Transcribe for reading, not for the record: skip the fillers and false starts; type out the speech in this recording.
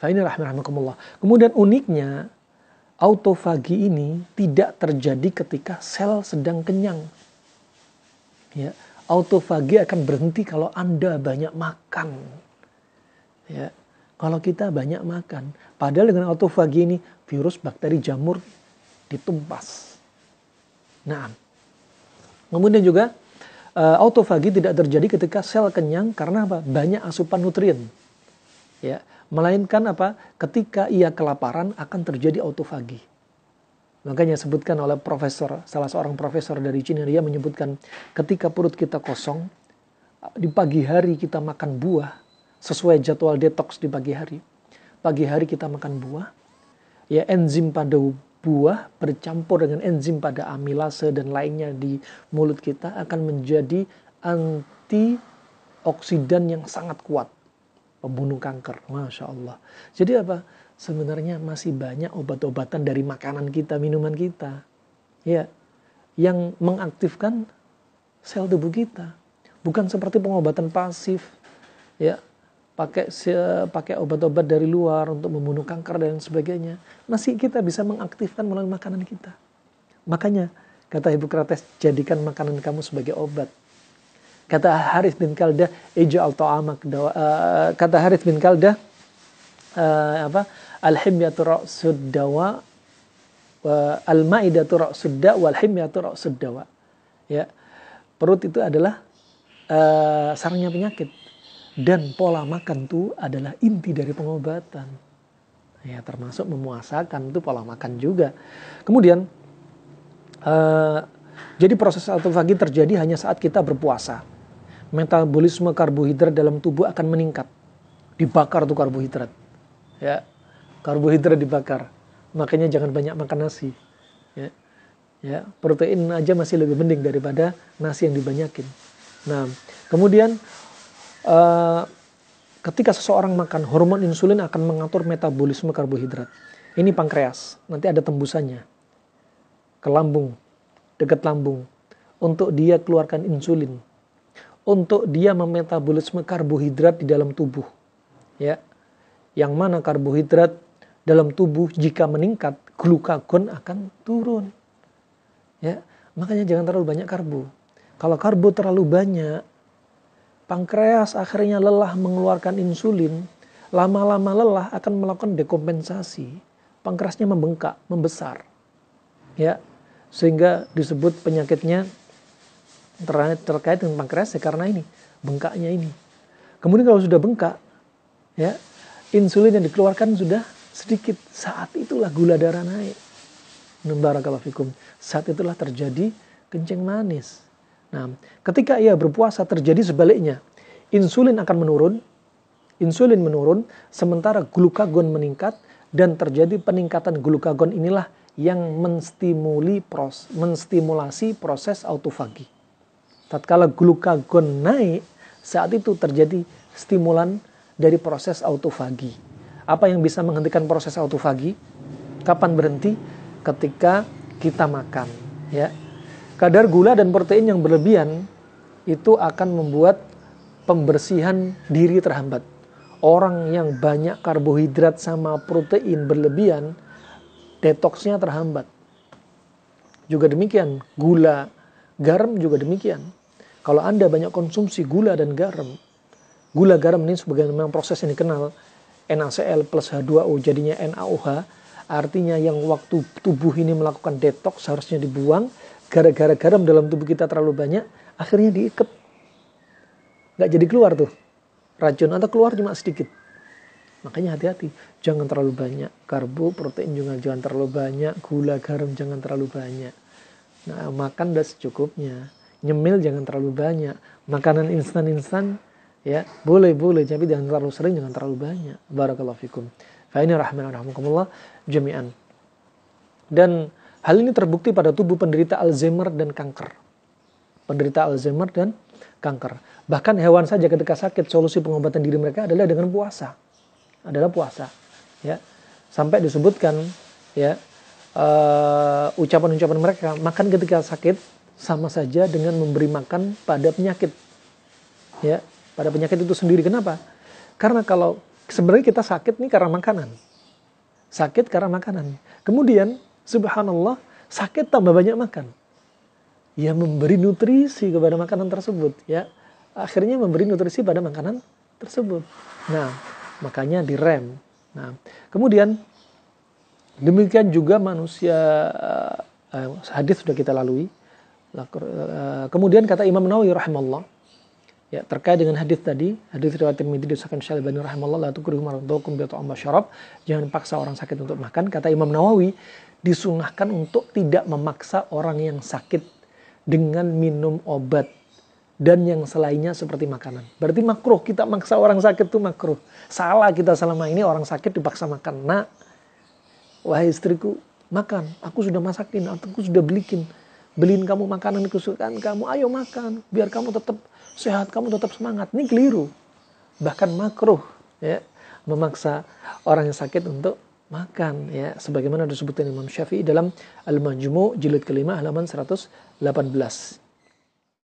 Ini rahimahumullah. Kemudian uniknya, autofagi ini tidak terjadi ketika sel sedang kenyang. Ya, autofagi akan berhenti kalau Anda banyak makan. Ya, kalau kita banyak makan. Padahal dengan autofagi ini, virus, bakteri, jamur ditumpas. Nah, kemudian juga autofagi tidak terjadi ketika sel kenyang karena apa? Banyak asupan nutrien. Ya, melainkan apa? Ketika ia kelaparan akan terjadi autofagi. Makanya sebutkan oleh salah seorang profesor dari Cina, dia menyebutkan ketika perut kita kosong, di pagi hari kita makan buah, sesuai jadwal detox di pagi hari. Pagi hari kita makan buah, ya enzim pada buah bercampur dengan enzim pada amilase dan lainnya di mulut kita akan menjadi antioksidan yang sangat kuat. Pembunuh kanker, Masya Allah. Jadi apa? Sebenarnya masih banyak obat-obatan dari makanan kita, minuman kita, ya, yang mengaktifkan sel tubuh kita. Bukan seperti pengobatan pasif, ya, pakai obat-obat dari luar untuk membunuh kanker dan sebagainya. Masih kita bisa mengaktifkan melalui makanan kita. Makanya kata Hippocrates, jadikan makanan kamu sebagai obat. Kata Harith bin Kaldah, ij'al ta'amak dawa. Kata Harith bin Kaldah, al-himyatu ra'sud dawa, al-ma'idatu ra'sud da, wal-himyatu ra'sud dawa. Ya, perut itu adalah sarangnya penyakit, dan pola makan itu adalah inti dari pengobatan. Ya, termasuk memuasakan itu pola makan juga. Kemudian jadi proses autofagi terjadi hanya saat kita berpuasa. Metabolisme karbohidrat dalam tubuh akan meningkat. Dibakar tuh karbohidrat. Ya, karbohidrat dibakar. Makanya jangan banyak makan nasi. Ya, protein aja masih lebih mending daripada nasi yang dibanyakin. Nah, kemudian ketika seseorang makan, hormon insulin akan mengatur metabolisme karbohidrat. Ini pankreas. Nanti ada tembusannya ke lambung, dekat lambung, untuk dia keluarkan insulin, untuk dia memetabolisme karbohidrat di dalam tubuh. Ya, yang mana karbohidrat dalam tubuh jika meningkat, glukagon akan turun. Ya, makanya jangan terlalu banyak karbo. Kalau karbo terlalu banyak, pankreas akhirnya lelah mengeluarkan insulin, lama-lama lelah akan melakukan dekompensasi. Pankreasnya membengkak, membesar. Ya, sehingga disebut penyakitnya terkait dengan pankreas ya karena ini, bengkaknya ini. Kemudian kalau sudah bengkak, ya, insulin yang dikeluarkan sudah sedikit. Saat itulah gula darah naik. Barakallahu fikum. Saat itulah terjadi kencing manis. Nah, ketika ia berpuasa terjadi sebaliknya. Insulin akan menurun, sementara glukagon meningkat, dan terjadi peningkatan glukagon inilah yang menstimulasi proses autofagi. Tatkala glukagon naik, saat itu terjadi stimulan dari proses autofagi. Apa yang bisa menghentikan proses autofagi? Kapan berhenti? Ketika kita makan. Ya. Kadar gula dan protein yang berlebihan itu akan membuat pembersihan diri terhambat. Orang yang banyak karbohidrat sama protein berlebihan, detoksnya terhambat. Juga demikian, gula, garam juga demikian. Kalau Anda banyak konsumsi gula dan garam, gula garam ini sebagai memang proses yang dikenal NaCl plus H2O jadinya NaOH, artinya yang waktu tubuh ini melakukan detoks seharusnya dibuang, gara-gara garam dalam tubuh kita terlalu banyak, akhirnya diikat. Nggak jadi keluar tuh racun, atau keluar cuma sedikit. Makanya hati-hati, jangan terlalu banyak karbo, protein juga jangan terlalu banyak, gula, garam jangan terlalu banyak. Nah, makan udah secukupnya. Nyemil jangan terlalu banyak. Makanan instan-instan ya, boleh, tapi jangan terlalu sering, jangan terlalu banyak. Barakallahu fikum. Fa ini rahimahumullah jami'an. Dan hal ini terbukti pada tubuh penderita Alzheimer dan kanker. Penderita Alzheimer dan kanker. Bahkan hewan saja ketika sakit, solusi pengobatan diri mereka adalah dengan puasa. Ya. Sampai disebutkan ya, ucapan-ucapan mereka, makan ketika sakit sama saja dengan memberi makan pada penyakit. Ya, pada penyakit itu sendiri. Kenapa? Karena kalau sebenarnya kita sakit nih karena makanan. Sakit karena makanan. Kemudian, subhanallah, sakit tambah banyak makan. Ya memberi nutrisi kepada makanan tersebut. Ya, akhirnya memberi nutrisi pada makanan tersebut. Nah, makanya direm. Nah, kemudian demikian juga manusia, hadis sudah kita lalui. Kemudian kata Imam Nawawi rahimahullah, ya, terkait dengan hadis tadi, hadis riwayat Tirmidzi disahkan Syalbani rahimahullah, la tukrihu maradhakum bi ta'am syarab, jangan paksa orang sakit untuk makan. Kata Imam Nawawi, disunahkan untuk tidak memaksa orang yang sakit dengan minum obat dan yang selainnya seperti makanan. Berarti makruh kita maksa orang sakit itu makruh. Salah kita selama ini orang sakit dipaksa makan. Nak, wahai istriku, makan. Aku sudah masakin, aku sudah beliin kamu makanan kesukaan kamu. Ayo makan, biar kamu tetap sehat, kamu tetap semangat. Ini keliru. Bahkan makruh, ya, memaksa orang yang sakit untuk makan, ya, sebagaimana disebutkan Imam Syafi'i dalam Al-Majmu' jilid kelima halaman 118.